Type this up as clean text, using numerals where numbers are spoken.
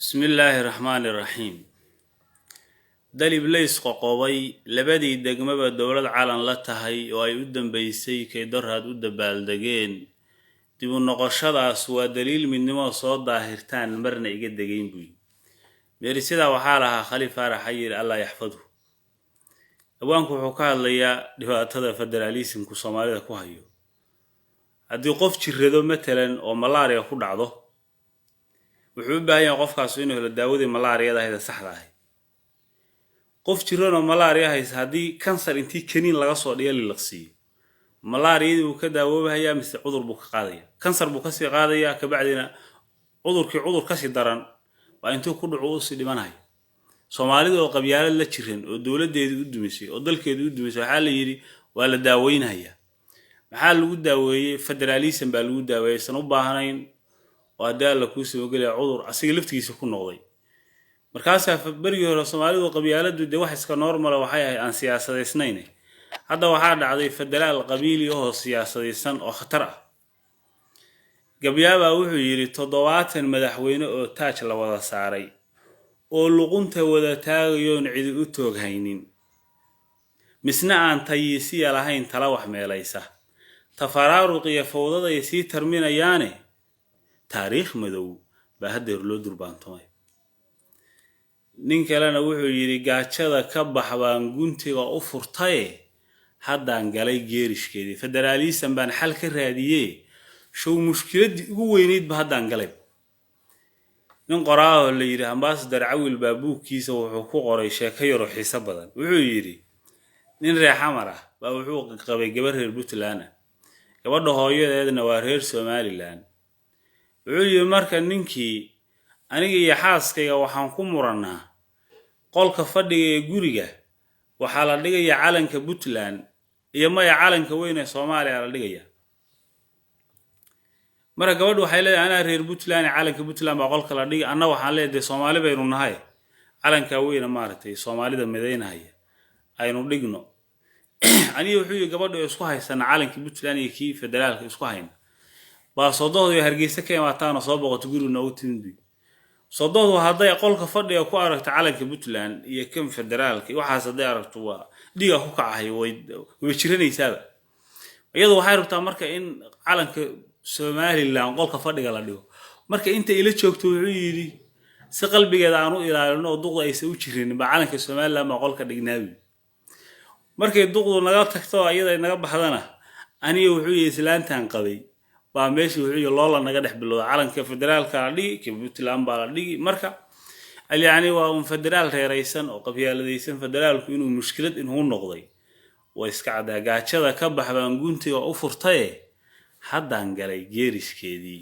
بسم الله الرحمن الرحيم دل إبليس قوقوي لبدي دقمبا دولة عالم لتهي وأي أدن بيسي كي درهاد أدن بالدقين ديبو النقشة سوى دليل من نما صوت ظاهرتان مرنا إيجاد دقين بي ميرسيدا وحالها خليفة رحير الله يحفظه أبوانكو حكا ليا دفاتها فدراليسم كو صومالي كو هايو هدي قف جردو مثلا أو ملاريا كو دعضو wuxuu u baahan yahay qofkaas inuu helo daawadii malaariyada hayda saxda ah qof jirano malaariya haysa hadii kansar intii kaniin laga soo dhiyo liqsiyo malaariyadu uu ka daawoobayaa mise cudur buu ka qaadaya kansar buu ka sii qaadaya ka bacdina cudur ka sii daran waa intuu ku dhaco si dhimanayo Soomaalidu oo qabyaalad la jirin oo dawladeedu u dumisay oo dalkeedu u dumisay waxa la yiri waa la daaweynaya maxaa lagu daaweeyay federalism baa lagu daaweeyay san u baahanayn وهذا اللي كوسي وقال عذر أصير لفتي يسكون نقضي مركزها في بريه الصومالي وقبيلة ده واحد كان نورمال وحياة عن سياسة اثنين هذا واحد عضي في الدلال القبيلي وهو سياسة سن وخطرة قبيلة وحيري تضوات مدحوين وتاج لوضع سعري ولقنت وذا تاغيون عيد أتوغ هينين مسنا عن تيسي على هين تلوح ميليسة تفرارق يفوضى يسي ترمين ياني تاريخ مدو بهدر لو دربانتوي nin kalena wuxuu yiri gaajada ka baxbaan guntiga u furtay haddaan galay geerishkeedii federalism baan xal ka raadiyay show mushkiladii ugu weyneed ba haddaan galay nin qoraaho la yiri ambassador Awil Baabukiisa wuxuu ku qoray sheeko yar oo xiiso badan wuxuu yiri nin reer xamar ah baa wuxuu qabay gabar reer Puntland gabadha hooyadeedna waa reer Somaliland wuxuu marka ninkii aniga iyo xaaskayga waxaan ku muranaa qolka fadhiga ee guriga waxa la dhigaya calanka Puntland iyo ma calanka weyn ee Soomaaliya la dhigaya marka gabadhu waxay leedahay ana reer Puntland calanka Puntland baa qolka la dhigay anna waxaan leedahay Soomaali baynu nahay calanka weyn maartay Soomaalida mideynaya aynu dhigno aniga wuxuu gabadhu isku haysan calanka Puntland iyo kii federaalka isku hayna باصدوه هرجيسة كما تانا صابغة تقولوا نوتين صدوه هذا قولك فضي أكو أركت على كبتلان يكم فدرالك وحاسد أركتوا دي أخوك عهي ويشرني سبب يضو حارب تامرك إن على كسمالي اللي عن قولك فضي على ديو مرك أنت إلى شوك توعيري سقل بجدانو إلى إنه ضغط يسوي شرين بعلن كسمال لما قولك الجنابي مرك الضغط نجات تكتوا أيضا نجاب حضنا أني وحوي سلان تنقضي وماشي وحي الله نجا دخ بالله علن كفدرال كالدي كبتلان بالدي مركا اللي يعني وفدرال رئيسن او قبيلديسن فدرال inuu mushkilad inuu noqday way iska cadaa gaajada ka baxbaan guntiga u furtay haddaan galay geeriskeedii